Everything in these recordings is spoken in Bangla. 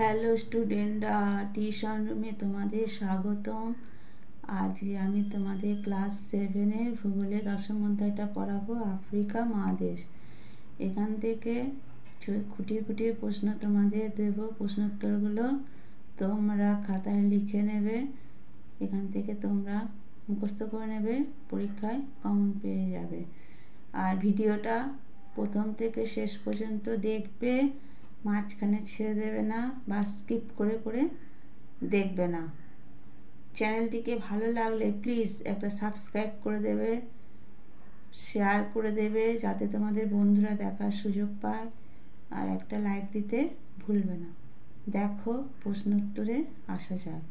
হ্যালো স্টুডেন্টরা, টিউশন রুমে তোমাদের স্বাগতম। আজকে আমি তোমাদের ক্লাস 7-এর ভূগোলের দশম অধ্যায়টা পড়াবো, আফ্রিকা মহাদেশ। এখান থেকে খুঁটিয়ে খুঁটিয়ে প্রশ্ন তোমাদের দেব। প্রশ্নোত্তরগুলো তোমরা খাতায় লিখে নেবে। এখান থেকে তোমরা মুখস্থ করে নেবে, পরীক্ষায় কমন পেয়ে যাবে। আর ভিডিওটা প্রথম থেকে শেষ পর্যন্ত দেখবে, মাঝখানে ছেড়ে দেবে না বা স্কিপ করে করে দেখবে না। চ্যানেলটিকে ভালো লাগলে প্লিজ একটা সাবস্ক্রাইব করে দেবে, শেয়ার করে দেবে যাতে তোমাদের বন্ধুরা দেখার সুযোগ পায়, আর একটা লাইক দিতে ভুলবে না। দেখো, প্রশ্নোত্তরে আসা যাক।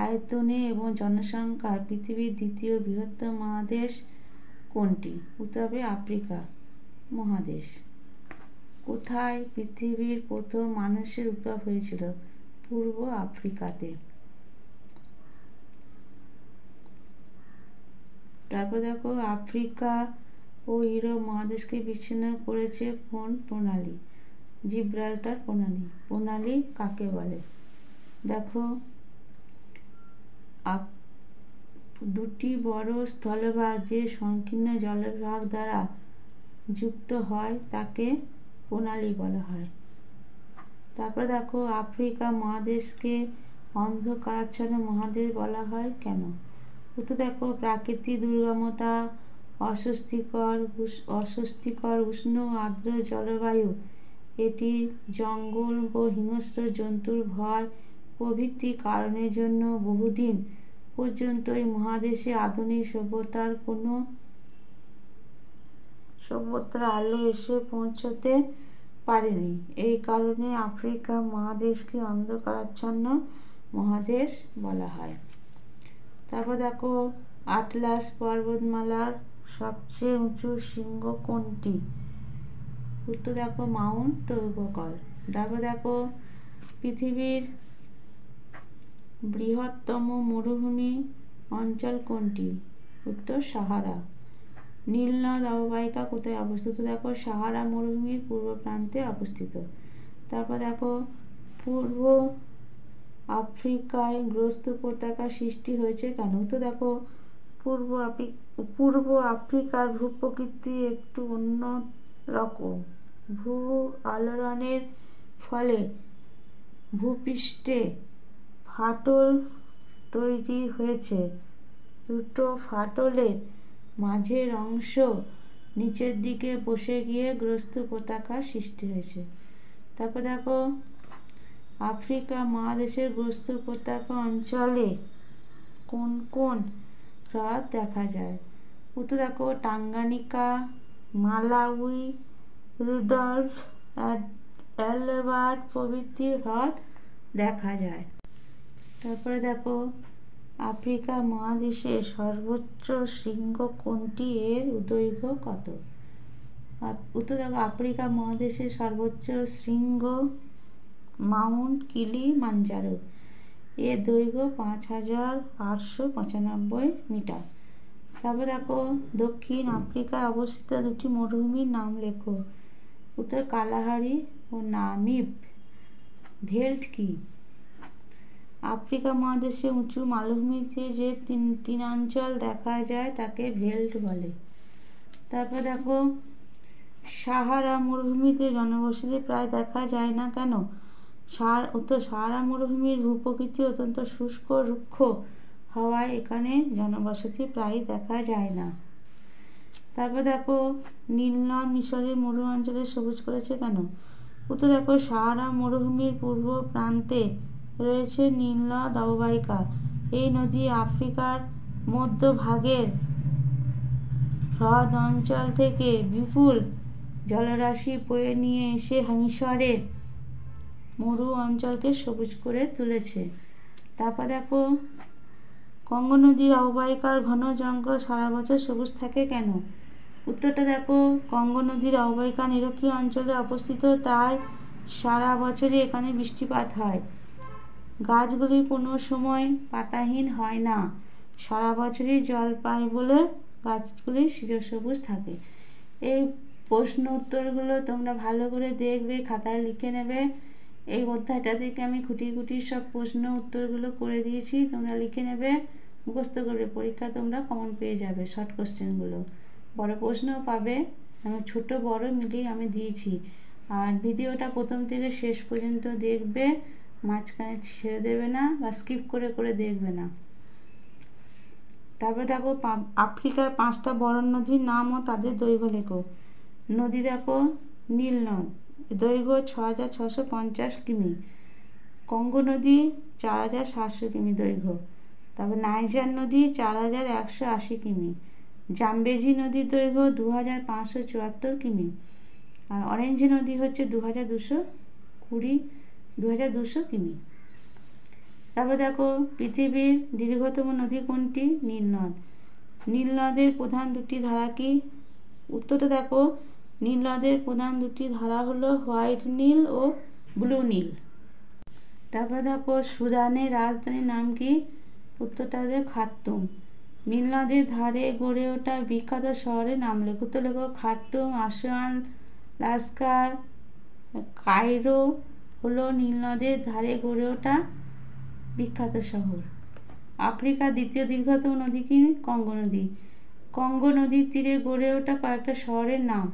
আয়তনে এবং জনসংখ্যার পৃথিবীর দ্বিতীয় বৃহত্তম মহাদেশ কোনটি? উত্তর হবে আফ্রিকা মহাদেশ। কোথায় পৃথিবীর প্রথম মানুষের উদ্ভব হয়েছিল? পূর্ব আফ্রিকাতে। তারপর দেখো, আফ্রিকা ও ইউরোপ মহাদেশকে বিচ্ছিন্ন করেছে কোন প্রণালী? জিব্রাল্টার প্রণালী। প্রণালী কাকে বলে? দেখো, দুটি বড় স্থলভাগ যে সংকীর্ণ জলভাগ দ্বারা যুক্ত হয় তাকে প্রণালী বলা হয়। তারপর দেখো, আফ্রিকা মহাদেশকে অন্ধকারাচ্ছন্ন মহাদেশ বলা হয় কেন? উত্তর দেখো, প্রাকৃতিক দুর্গমতা, অস্বস্তিকর উষ্ণ আর্দ্র জলবায়ু, এটি জঙ্গল ও হিংস্র জন্তুর ভয় প্রভৃতি কারণের জন্য বহুদিন পর্যন্ত এই মহাদেশে আধুনিক সভ্যতার আলো এসে পৌঁছতে পারেনি। এই কারণে আফ্রিকা মহাদেশকে অন্ধকারাচ্ছন্ন মহাদেশ বলা হয়। তারপর দেখো, আটলাস পর্বতমালার সবচেয়ে উঁচু শৃঙ্গ কোনটি? উত্তর দেখো, মাউন্ট তৌবকল। তারপর দেখো, পৃথিবীর বৃহত্তম মরুভূমি অঞ্চল কোনটি? উত্তর সাহারা। নীল নদ অববাহিকা কোথায় অবস্থিত? দেখো, সাহারা মরুভূমির পূর্ব প্রান্তে অবস্থিত। তারপর দেখো, পূর্ব আফ্রিকায় গ্রস্ত উপত্যকা সৃষ্টি হয়েছে কেন? উত্তর দেখো, পূর্ব আফ্রিকার ভূপ্রকৃতি একটু অন্য রকম। ভূ আলোড়নের ফলে ভূপৃষ্ঠে ফাটল তৈরি হয়েছে। দুটো ফাটলের মাঝের অংশ নিচের দিকে বসে গিয়ে গ্রস্ত উপত্যকা সৃষ্টি হয়েছে। তারপর দেখো, আফ্রিকা মহাদেশের গ্রস্ত উপত্যকা অঞ্চলে কোন কোন হ্রদ দেখা যায়? উত্তর দেখো, টাঙ্গানিকা, মালাউই, রুডল্ফ, অ্যালবার্ট প্রভৃতি হ্রদ দেখা যায়। তারপরে দেখো, আফ্রিকা মহাদেশের সর্বোচ্চ শৃঙ্গ কোনটি? এর দৈর্ঘ্য কত? উত্তর দেখো, আফ্রিকা মহাদেশের সর্বোচ্চ শৃঙ্গ মাউন্ট কিলিমাঞ্জারো। এর দৈর্ঘ্য 5895 মিটার। তারপর দেখো, দক্ষিণ আফ্রিকায় অবস্থিত দুটি মরুভূমির নাম লেখো। উত্তর কালাহারি ও নামিব ভেল্ট কি? আফ্রিকা মহাদেশে উঁচু মালভূমিতে যে তিনাঞ্চল দেখা যায় তাকে ভেল্ট বলে। তারপর দেখো, সাহারা মরুভূমিতে জনবসতি প্রায় দেখা যায় না কেন? উত্তর, সাহারা মরুভূমির ভূপ্রকৃতি অত্যন্ত শুষ্ক রুক্ষ হওয়ায় এখানে জনবসতি প্রায় দেখা যায় না। তারপর দেখো, নীল নদ মিশরের মরু অঞ্চলে সবুজ করেছে কেন? উত্তর দেখো, সাহারা মরুভূমির পূর্ব প্রান্তে রয়েছে নীল নদ অববাহিকা। এই নদী আফ্রিকার মধ্যভাগের হ্রদ অঞ্চল থেকে বিপুল জলরাশি বয়ে নিয়ে এসে মিশরের মরু অঞ্চলকে সবুজ করে তুলেছে। তারপর দেখো, কঙ্গো নদীর অববাহিকার ঘন জঙ্গল সারা বছর সবুজ থাকে কেন? উত্তরটা দেখো, কঙ্গো নদীর অববাহিকা নিরক্ষীয় অঞ্চলে অবস্থিত, তাই সারা বছরই এখানে বৃষ্টিপাত হয়। গাছগুলি কোনো সময় পাতাহীন হয় না, সারা বছরই জল পায় বলে গাছগুলি চিরসবুজ থাকে। এই প্রশ্ন উত্তরগুলো তোমরা ভালো করে দেখবে, খাতায় লিখে নেবে। এই অধ্যায়টা থেকে আমি খুঁটি খুঁটি সব প্রশ্ন উত্তরগুলো করে দিয়েছি, তোমরা লিখে নেবে, মুখস্থ করবে। পরীক্ষা তোমরা কমন পেয়ে যাবে শর্ট কোশ্চেনগুলো, বড় প্রশ্নও পাবে। আমি ছোট বড় মিলিয়ে আমি দিয়েছি। আর ভিডিওটা প্রথম থেকে শেষ পর্যন্ত দেখবে, মাঝখানে ছেড়ে দেবে না বা স্কিপ করে করে দেখবে না। তারপরে দেখো আফ্রিকার 5টা বড় নদীর নাম ও তাদের দৈর্ঘ্য লেখো। নদী দেখো, নীল নদ, দৈর্ঘ্য 6650 কিমি। কঙ্গো নদী 4700 কিমি দৈর্ঘ্য। তারপর নাইজার নদী 4180 কিমি। জাম্বেজি নদীর দৈর্ঘ্য 2574 কিমি। আর অরেঞ্জ নদী হচ্ছে 2220 কিমি। তারপর দেখো পৃথিবীর দীর্ঘতম নদী কোনটি? নীল নদ। নীল নদের প্রধান দুটি ধারা কি? উত্তরটা দেখো, নীল নদের প্রধান দুটি ধারা হলো হোয়াইট নীল ও ব্লু নীল। তারপর দেখো সুদানের রাজধানীর নাম কি? উত্তরটা হবে খার্তুম। নীল নদের ধারে গড়ে ওঠা বিখ্যাত শহরের নাম লেখো। উত্তর লেখো খার্তুম, আসওয়ান, লাস্কার, কায়রো হলো নীল নদের ধারে গড়ে ওঠা বিখ্যাত শহর। আফ্রিকার দ্বিতীয় দীর্ঘতম নদী কি? কঙ্গো নদী। কঙ্গো নদীর তীরে গড়ে ওঠা কয়েকটা শহরের নাম।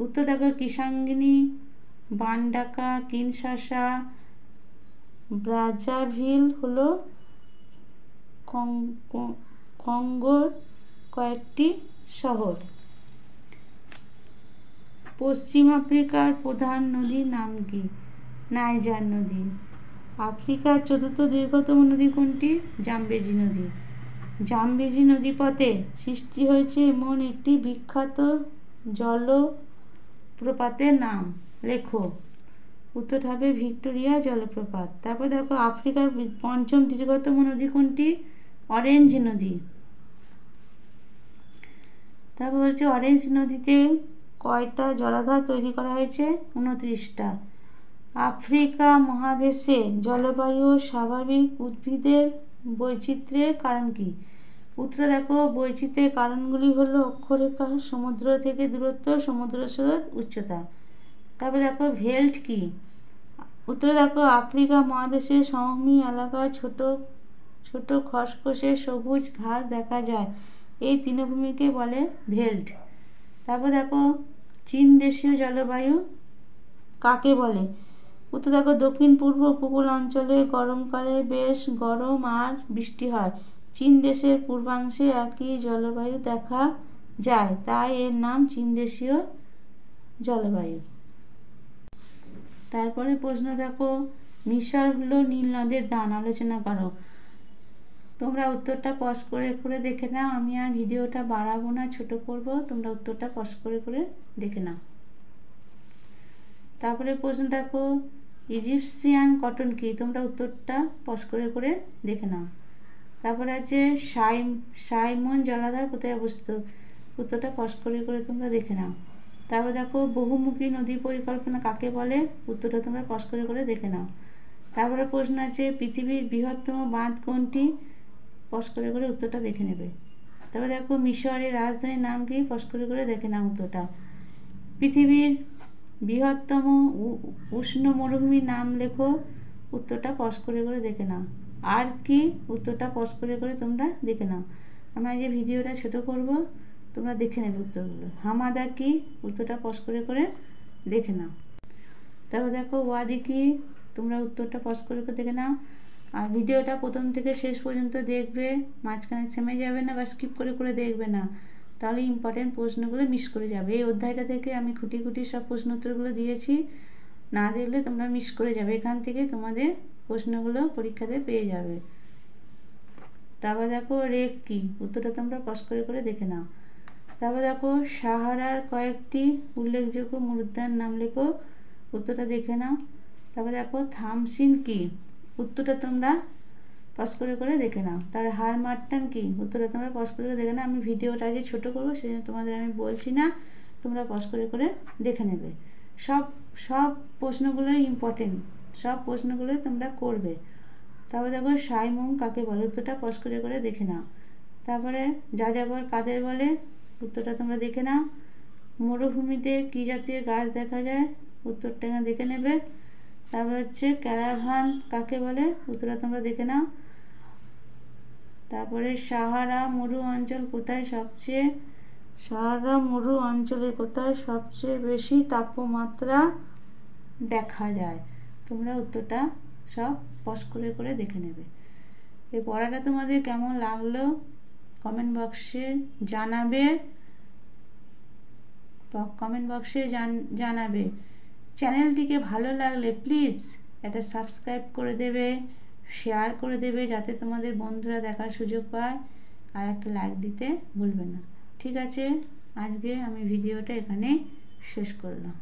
উত্তর দেখো কিসাঙ্গিনী, বান্ডাকা, কিনশাসা, ব্রাজাভিল হলো কঙ্গোর কয়েকটি শহর। পশ্চিম আফ্রিকার প্রধান নদীর নাম কি? নাইজার নদী। আফ্রিকার চতুর্থ দীর্ঘতম নদী কোনটি? জাম্বেজি নদী। জাম্বেজি নদীপথে সৃষ্টি হয়েছে এমন একটি বিখ্যাত জলপ্রপাতের নাম লেখো। উত্তর হবে ভিক্টোরিয়া জলপ্রপাত। তারপর দেখো আফ্রিকার পঞ্চম দীর্ঘতম নদী কোনটি? অরেঞ্জ নদী। তারপর হচ্ছে অরেঞ্জ নদীতে কয়টা জলাধার তৈরি করা হয়েছে? 29টা। আফ্রিকা মহাদেশে জলবায়ু ও স্বাভাবিক উদ্ভিদের বৈচিত্র্যের কারণ কি? উত্তর দেখো বৈচিত্র্যের কারণগুলি হলো অক্ষরেখা, সমুদ্র থেকে দূরত্ব, সমুদ্র স্রোত, উচ্চতা। তারপর দেখো ভেল্ট কি? উত্তর দেখো আফ্রিকা মহাদেশের সমভূমি এলাকায় ছোট ছোট খসখসে সবুজ ঘাস দেখা যায়, এই তৃণভূমিকে বলে ভেল্ট। তারপর দেখো চীন দেশীয় জলবায়ু কাকে বলে? উত্তর দেখো দক্ষিণ পূর্ব উপকূল অঞ্চলে গরমকালে বেশ গরম আর বৃষ্টি হয়। চীন দেশের পূর্বাংশে একই জলবায়ু দেখা যায়, তাই এর নাম চীন দেশীয় জলবায়ু। তারপরে প্রশ্ন দেখো মিশর হলো নীল নদের দান, আলোচনা করো। তোমরা উত্তরটা পজ করে করে দেখে নাও, আমি আর ভিডিওটা বাড়াবো না, ছোট করব, তোমরা উত্তরটা পজ করে করে দেখে নাও। তারপরে প্রশ্ন দেখো ইজিপশিয়ান কটন কি? তোমরা উত্তরটা পজ করে করে দেখে নাও। তারপরে আছে সাইমন জলাধার কোথায় অবস্থিত? উত্তরটা পজ করে করে তোমরা দেখে নাও। তারপর দেখো বহুমুখী নদী পরিকল্পনা কাকে বলে? উত্তরটা তোমরা পজ করে করে দেখে নাও। তারপরে প্রশ্ন আছে পৃথিবীর বৃহত্তম বাঁধ কোনটি? পজ করে করে উত্তরটা দেখে নেবে। তারপর দেখো মিশরের রাজধানীর নাম কি? পজ করে করে দেখে নাও উত্তরটা। পৃথিবীর বৃহত্তম উষ্ণ মরুভূমির নাম লেখো। উত্তরটা পজ করে করে দেখে নাও। আর কি? উত্তরটা পজ করে করে তোমরা দেখে নাও। আমরা যে ভিডিওটা ছোট করব, তোমরা দেখে নেবে উত্তরগুলো। হামাদা কি? উত্তরটা পজ করে করে দেখে নাও। তারপর দেখো ওয়াদি কি? তোমরা উত্তরটা পজ করে করে দেখে নাও। আর ভিডিওটা প্রথম থেকে শেষ পর্যন্ত দেখবে, মাঝখানে থেমে যাবে না বা স্কিপ করে করে দেখবে না, তাহলে ইম্পর্টেন্ট প্রশ্নগুলো মিস করে যাবে। এই অধ্যায়টা থেকে আমি খুঁটি খুঁটি সব প্রশ্ন উত্তরগুলো দিয়েছি, না দেখলে তোমরা মিস করে যাবে। এখান থেকে তোমাদের প্রশ্নগুলো পরীক্ষাতে পেয়ে যাবে। তারপর দেখো রেক কি? উত্তরটা তোমরা পজ করে করে দেখে নাও। তারপর দেখো সাহারার কয়েকটি উল্লেখযোগ্য মরুদ্যান নাম লেখো। উত্তরটা দেখে নাও। তারপর দেখো থামসিন কি? উত্তরটা তোমরা পজ করে করে দেখে নাও। তার হারমাট্টান কি? উত্তরটা তোমরা পজ করে করে দেখে নাও। আমি ভিডিওটা যে ছোট করবো সেই জন্য তোমাদের আমি বলছি না, তোমরা পজ করে করে দেখে নেবে। সব সব প্রশ্নগুলোই ইম্পর্টেন্ট, সব প্রশ্নগুলোই তোমরা করবে। তারপর দেখো সাইমুম কাকে বলে? উত্তরটা পজ করে করে দেখে নাও। তারপরে যাযাবর কাদের বলে? উত্তরটা তোমরা দেখে নাও। মরুভূমিতে কী জাতীয় গাছ দেখা যায়? উত্তরটা এখানে দেখে নেবে। তারপর হচ্ছে ক্যারাভান কাকে বলে? উত্তরটা তোমরা দেখে নাও। তারপরে সাহারা মরু অঞ্চল কোথায় সবচেয়ে সাহারা মরু অঞ্চলে কোথায় সবচেয়ে বেশি তাপমাত্রা দেখা যায়? তোমরা উত্তরটা সব পজ করে করে দেখে নেবে। এই পড়াটা তোমাদের কেমন লাগলো কমেন্ট বক্সে জানাবে। জানাবে। চ্যানেলটিকে ভালো লাগলে প্লিজ একটা সাবস্ক্রাইব করে দেবে, শেয়ার করে দেবে যাতে তোমাদের বন্ধুরা দেখার সুযোগ পায়, আর একটা লাইক দিতে ভুলবে না। ঠিক আছে, আজকে আমি ভিডিওটা এখানে শেষ করলাম।